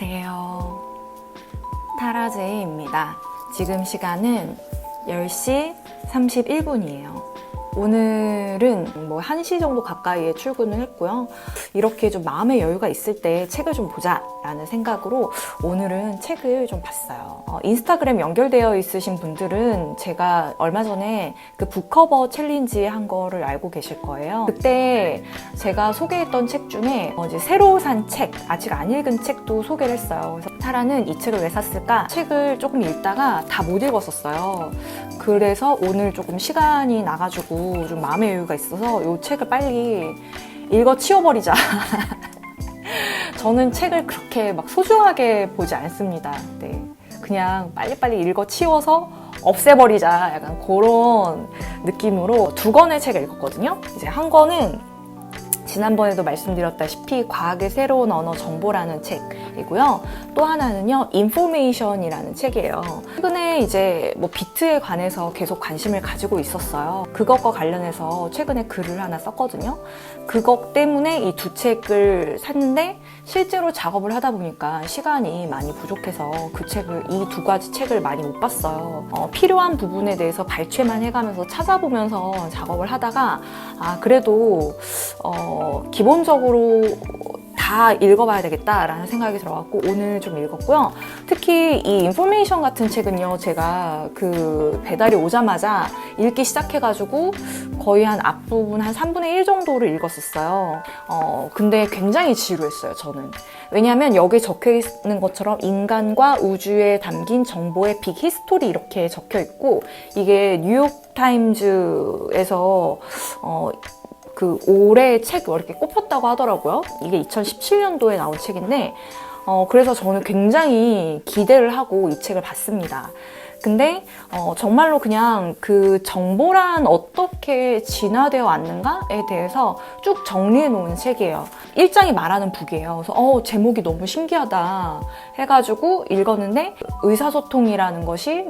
안녕하세요. 타라제이입니다. 지금 시간은 10시 31분이에요. 오늘은 1시 정도 가까이에 출근을 했고요. 이렇게 좀 마음의 여유가 있을 때 책을 좀 보자 라는 생각으로 오늘은 책을 좀 봤어요. 인스타그램 연결되어 있으신 분들은 제가 얼마 전에 그 북커버 챌린지 한 거를 알고 계실 거예요. 그때 제가 소개했던 책 중에 이제 새로 산 책, 아직 안 읽은 책도 소개를 했어요. 그래서 타라는 이 책을 왜 샀을까? 책을 조금 읽다가 다 못 읽었었어요. 그래서 오늘 조금 시간이 나가지고 좀 마음의 여유가 있어서 이 책을 빨리 읽어 치워버리자. 저는 책을 그렇게 막 소중하게 보지 않습니다. 네. 그냥 빨리빨리 읽어 치워서 없애버리자. 약간 그런 느낌으로 2권의 책을 읽었거든요. 이제 한 권은 지난번에도 말씀드렸다시피 과학의 새로운 언어 정보라는 책이고요. 또 하나는요, 인포메이션이라는 책이에요. 최근에 이제 비트에 관해서 계속 관심을 가지고 있었어요. 그것과 관련해서 최근에 글을 하나 썼거든요. 그것 때문에 이 2책을 샀는데 실제로 작업을 하다 보니까 시간이 많이 부족해서 이 2가지 책을 많이 못 봤어요. 필요한 부분에 대해서 발췌만 해가면서 찾아보면서 작업을 하다가 그래도 기본적으로 다 읽어봐야 되겠다라는 생각이 들어갖고 오늘 좀 읽었고요. 특히 이 인포메이션 같은 책은요, 제가 그 배달이 오자마자 읽기 시작해가지고 거의 한 앞부분 한 3분의 1 정도를 읽었었어요. 근데 굉장히 지루했어요, 저는. 왜냐하면 여기에 적혀 있는 것처럼 인간과 우주에 담긴 정보의 빅 히스토리 이렇게 적혀 있고, 이게 뉴욕타임즈에서 그 올해 책 이렇게 꼽혔다고 하더라고요. 이게 2017년도에 나온 책인데 그래서 저는 굉장히 기대를 하고 이 책을 봤습니다. 근데 정말로 그냥 그 정보란 어떻게 진화되어 왔는가에 대해서 쭉 정리해 놓은 책이에요. 1장이 말하는 북이에요. 그래서 제목이 너무 신기하다 해가지고 읽었는데, 의사소통이라는 것이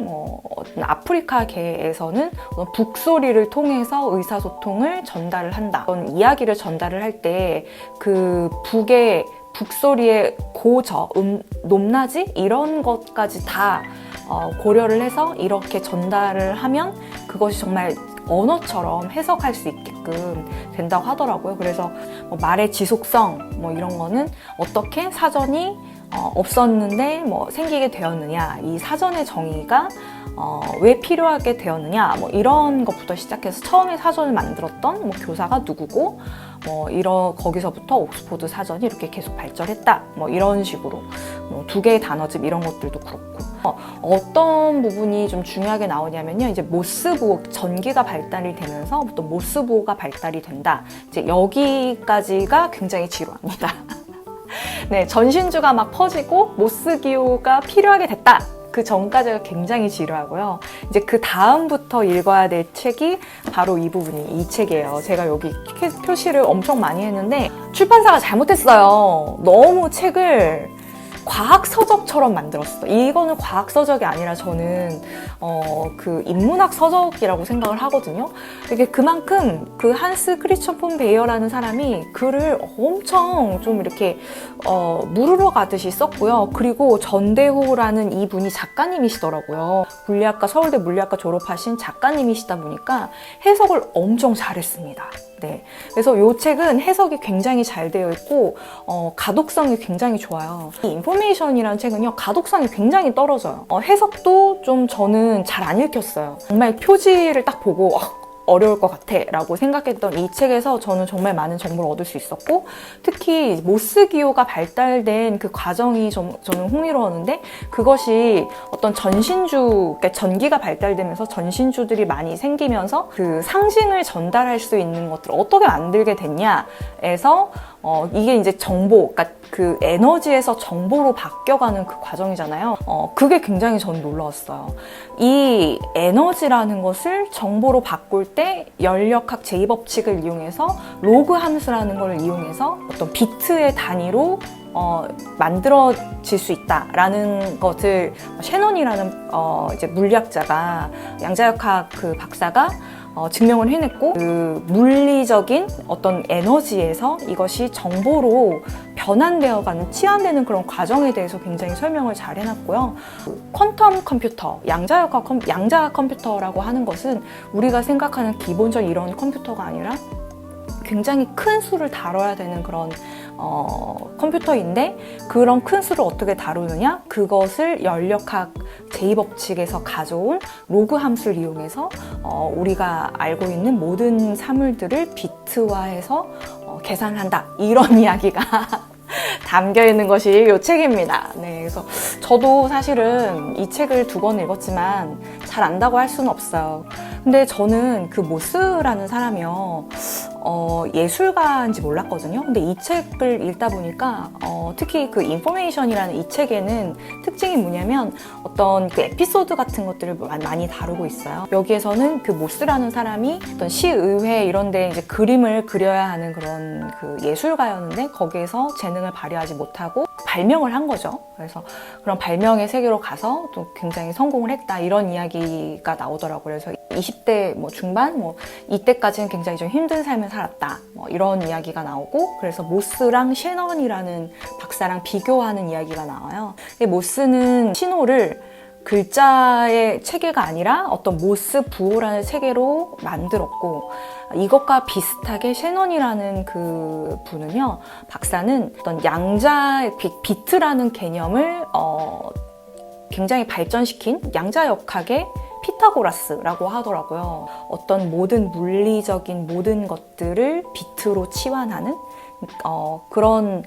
아프리카계에서는 북소리를 통해서 의사소통을 전달을 한다. 어떤 이야기를 전달을 할 때 그 북의 북소리의 고저, 높낮이 이런 것까지 다 고려를 해서 이렇게 전달을 하면 그것이 정말 언어처럼 해석할 수 있게끔 된다고 하더라고요. 그래서 말의 지속성 이런 거는 어떻게 사전이 없었는데 생기게 되었느냐, 이 사전의 정의가 왜 필요하게 되었느냐, 이런 것부터 시작해서 처음에 사전을 만들었던 교사가 누구고, 거기서부터 옥스포드 사전이 이렇게 계속 발전했다, 이런 식으로 2개의 단어집 이런 것들도 그렇고, 어떤 부분이 좀 중요하게 나오냐면요, 이제 모스부호, 전기가 발달이 되면서 또 모스부호가 발달이 된다. 이제 여기까지가 굉장히 지루합니다. 네, 전신주가 막 퍼지고 모스기호가 필요하게 됐다. 그 전까지가 굉장히 지루하고요. 이제 그 다음부터 읽어야 될 책이 바로 이 부분이 이 책이에요. 제가 여기 표시를 엄청 많이 했는데 출판사가 잘못했어요. 너무 책을 과학서적처럼 만들었어. 이거는 과학서적이 아니라 저는 그 인문학 서적이라고 생각을 하거든요. 이게 그만큼 그 한스 크리스천 폰 베이어라는 사람이 글을 엄청 좀 이렇게 무르러 가듯이 썼고요. 그리고 전대호라는 이분이 작가님이시더라고요. 서울대 물리학과 졸업하신 작가님이시다 보니까 해석을 엄청 잘했습니다. 네, 그래서 이 책은 해석이 굉장히 잘 되어 있고 가독성이 굉장히 좋아요. 이 인포메이션이라는 책은요, 가독성이 굉장히 떨어져요. 해석도 좀 저는 잘 안 읽혔어요. 정말 표지를 딱 보고 어려울 것 같아 라고 생각했던 이 책에서 저는 정말 많은 정보를 얻을 수 있었고, 특히 모스기호가 발달된 그 과정이 저는 흥미로웠는데, 그것이 어떤 그러니까 전기가 발달되면서 전신주들이 많이 생기면서 그 상징을 전달할 수 있는 것들을 어떻게 만들게 됐냐에서 이게 이제 그러니까 그 에너지에서 정보로 바뀌어가는 그 과정이잖아요. 그게 굉장히 저는 놀라웠어요. 이 에너지라는 것을 정보로 바꿀 때 연력학 제2법칙을 이용해서 로그 함수라는 걸 이용해서 어떤 비트의 단위로 만들어질 수 있다라는 것을 셰넌이라는 이제 물리학자가, 양자역학 그 박사가 증명을 해냈고, 그 물리적인 어떤 에너지에서 이것이 정보로 변환되어가는, 치환되는 그런 과정에 대해서 굉장히 설명을 잘 해놨고요. 퀀텀 컴퓨터, 양자 컴퓨터라고 하는 것은 우리가 생각하는 기본적인 이런 컴퓨터가 아니라 굉장히 큰 수를 다뤄야 되는 그런 컴퓨터인데, 그런 큰 수를 어떻게 다루느냐? 그것을 연력학 제2법칙에서 가져온 로그 함수를 이용해서 우리가 알고 있는 모든 사물들을 비트화해서 계산한다. 이런 이야기가 담겨 있는 것이 이 책입니다. 네, 그래서 저도 사실은 이 책을 2권 읽었지만 잘 안다고 할 수는 없어요. 근데 저는 그 모스라는 사람이요, 예술가인지 몰랐거든요. 근데 이 책을 읽다 보니까 특히 그 인포메이션이라는 이 책에는 특징이 뭐냐면 어떤 그 에피소드 같은 것들을 많이 다루고 있어요. 여기에서는 그 모스라는 사람이 어떤 시의회 이런 데 이제 그림을 그려야 하는 그런 그 예술가였는데, 거기에서 재능을 발휘하지 못하고 발명을 한 거죠. 그래서 그런 발명의 세계로 가서 또 굉장히 성공을 했다, 이런 이야기가 나오더라고요. 그래서 20대 중반 이때까지는 굉장히 좀 힘든 삶을 살았다, 이런 이야기가 나오고, 그래서 모스랑 셰넌이라는 박사랑 비교하는 이야기가 나와요. 모스는 신호를 글자의 체계가 아니라 어떤 모스 부호라는 체계로 만들었고, 이것과 비슷하게 셰넌이라는 그 분은요, 박사는 어떤 양자 비트라는 개념을 굉장히 발전시킨 양자역학의 피타고라스라고 하더라고요. 어떤 모든 물리적인 모든 것들을 비트로 치환하는 그런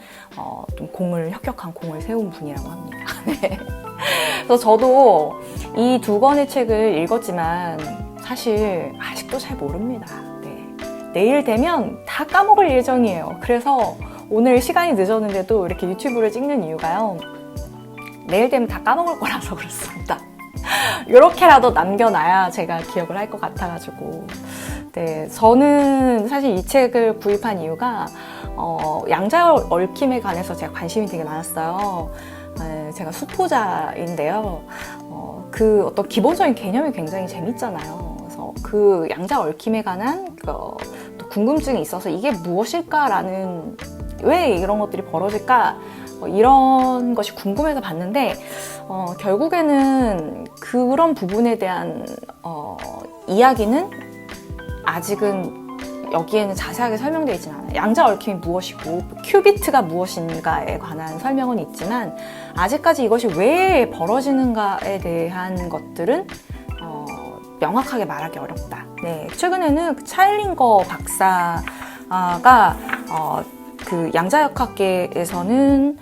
좀 혁혁한 공을 세운 분이라고 합니다. 네. 그래서 저도 이 2권의 책을 읽었지만 사실 아직도 잘 모릅니다. 네. 내일 되면 다 까먹을 예정이에요. 그래서 오늘 시간이 늦었는데도 이렇게 유튜브를 찍는 이유가요, 내일 되면 다 까먹을 거라서 그렇습니다. 이렇게라도 남겨놔야 제가 기억을 할 것 같아가지고. 네, 저는 사실 이 책을 구입한 이유가 양자 얽힘에 관해서 제가 관심이 되게 많았어요. 네, 제가 수포자인데요. 그 어떤 기본적인 개념이 굉장히 재밌잖아요. 그래서 그 양자 얽힘에 관한 또 궁금증이 있어서 이게 무엇일까라는, 왜 이런 것들이 벌어질까, 이런 것이 궁금해서 봤는데 결국에는 그런 부분에 대한 이야기는 아직은 여기에는 자세하게 설명되어 있지는 않아요. 양자 얽힘이 무엇이고 큐비트가 무엇인가에 관한 설명은 있지만, 아직까지 이것이 왜 벌어지는가에 대한 것들은 명확하게 말하기 어렵다. 네, 최근에는 차일링거 박사가 그 양자역학계에서는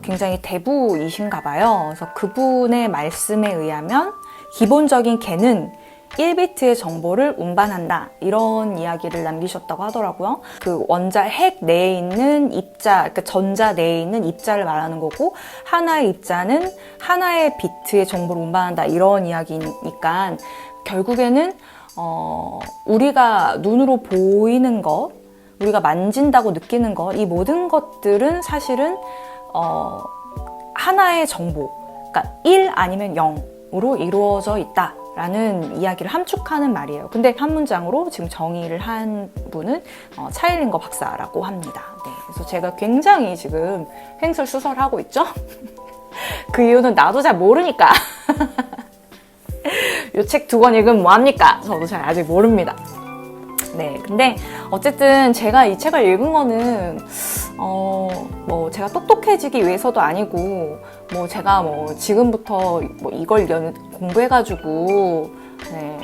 굉장히 대부이신가 봐요. 그래서 그분의 말씀에 의하면 기본적인 개는 1비트의 정보를 운반한다, 이런 이야기를 남기셨다고 하더라고요. 그 원자 핵 내에 있는 입자, 그러니까 전자 내에 있는 입자를 말하는 거고, 하나의 입자는 하나의 비트의 정보를 운반한다, 이런 이야기니까 결국에는 우리가 눈으로 보이는 것, 우리가 만진다고 느끼는 것, 이 모든 것들은 사실은 하나의 정보, 그러니까 1 아니면 0으로 이루어져 있다라는 이야기를 함축하는 말이에요. 근데 한 문장으로 지금 정의를 한 분은 차일링거 박사라고 합니다. 네, 그래서 제가 굉장히 지금 횡설수설하고 있죠? 그 이유는 나도 잘 모르니까. 이 책 2권 읽으면 뭐합니까? 저도 잘 아직 모릅니다. 네, 근데 어쨌든 제가 이 책을 읽은 거는 제가 똑똑해지기 위해서도 아니고, 제가 지금부터 이걸 공부해가지고 네,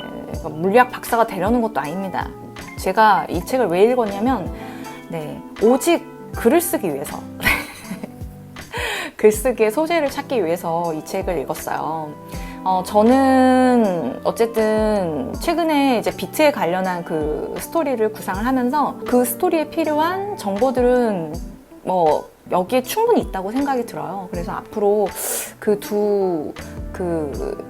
물리학 박사가 되려는 것도 아닙니다. 제가 이 책을 왜 읽었냐면, 네, 오직 글을 쓰기 위해서 글쓰기의 소재를 찾기 위해서 이 책을 읽었어요. 저는 어쨌든 최근에 이제 비트에 관련한 그 스토리를 구상을 하면서 그 스토리에 필요한 정보들은 여기에 충분히 있다고 생각이 들어요. 그래서 앞으로 그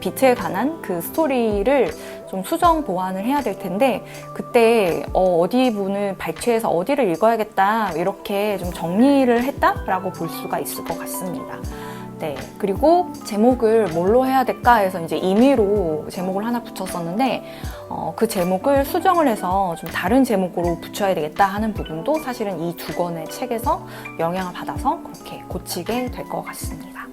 비트에 관한 그 스토리를 좀 수정 보완을 해야 될 텐데, 그때 어디 분을 발췌해서 어디를 읽어야겠다, 이렇게 좀 정리를 했다라고 볼 수가 있을 것 같습니다. 네, 그리고 제목을 뭘로 해야 될까 해서 이제 임의로 제목을 하나 붙였었는데 그 제목을 수정을 해서 좀 다른 제목으로 붙여야 되겠다 하는 부분도 사실은 이 두 권의 책에서 영향을 받아서 그렇게 고치게 될 것 같습니다.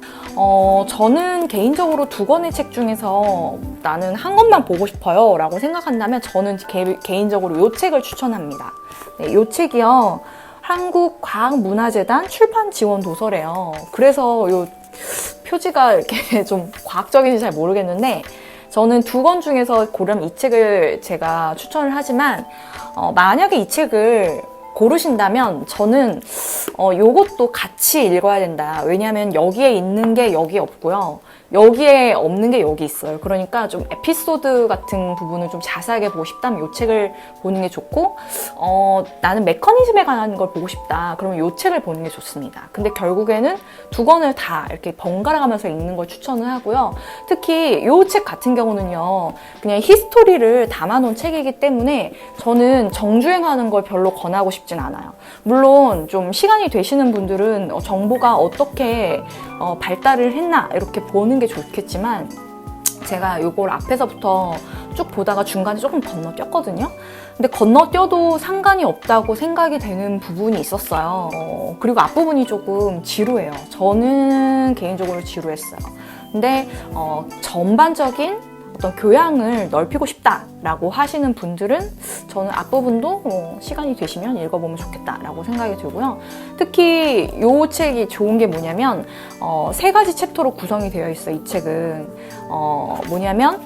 저는 개인적으로 두 권의 책 중에서 나는 한 권만 보고 싶어요 라고 생각한다면 저는 개인적으로 이 책을 추천합니다. 네, 이 책이요. 한국과학문화재단 출판 지원 도서래요. 그래서 이 표지가 이렇게 좀 과학적인지 잘 모르겠는데 저는 두 권 중에서 고르면 이 책을 제가 추천을 하지만 만약에 이 책을 고르신다면 저는 요것도 같이 읽어야 된다. 왜냐하면 여기에 있는 게 여기에 없고요. 여기에 없는 게 여기 있어요. 그러니까 좀 에피소드 같은 부분을 좀 자세하게 보고 싶다면 이 책을 보는 게 좋고 나는 메커니즘에 관한 걸 보고 싶다. 그러면 이 책을 보는 게 좋습니다. 근데 결국에는 두 권을 다 이렇게 번갈아 가면서 읽는 걸 추천을 하고요. 특히 이 책 같은 경우는요. 그냥 히스토리를 담아놓은 책이기 때문에 저는 정주행하는 걸 별로 권하고 싶진 않아요. 물론 좀 시간이 되시는 분들은 정보가 어떻게 발달을 했나 이렇게 보는 게 좋겠지만 제가 이걸 앞에서부터 쭉 보다가 중간에 조금 건너뛰었거든요. 근데 건너뛰어도 상관이 없다고 생각이 되는 부분이 있었어요. 그리고 앞부분이 조금 지루해요. 저는 개인적으로 지루했어요. 근데 전반적인 어떤 교양을 넓히고 싶다라고 하시는 분들은 저는 앞부분도 시간이 되시면 읽어보면 좋겠다라고 생각이 들고요. 특히 이 책이 좋은 게 뭐냐면 3가지 챕터로 구성이 되어 있어요. 이 책은 뭐냐면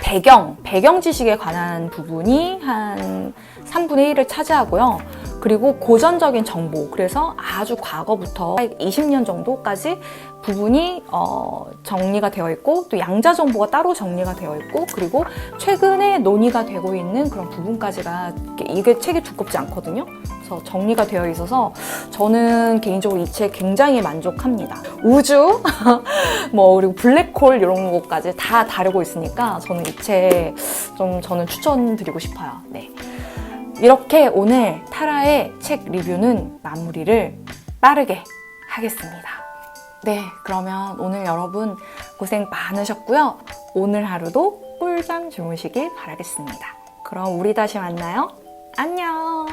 배경 지식에 관한 부분이 한 3분의 1을 차지하고요. 그리고 고전적인 정보, 그래서 아주 과거부터 20년 정도까지 부분이 정리가 되어 있고 또 양자 정보가 따로 정리가 되어 있고 그리고 최근에 논의가 되고 있는 그런 부분까지가 이게 책이 두껍지 않거든요. 그래서 정리가 되어 있어서 저는 개인적으로 이 책 굉장히 만족합니다. 우주, 그리고 블랙홀 이런 것까지 다 다루고 있으니까 저는 이 책 좀 저는 추천드리고 싶어요. 네. 이렇게 오늘 타라의 책 리뷰는 마무리를 빠르게 하겠습니다. 네, 그러면 오늘 여러분 고생 많으셨고요. 오늘 하루도 꿀잠 주무시길 바라겠습니다. 그럼 우리 다시 만나요. 안녕.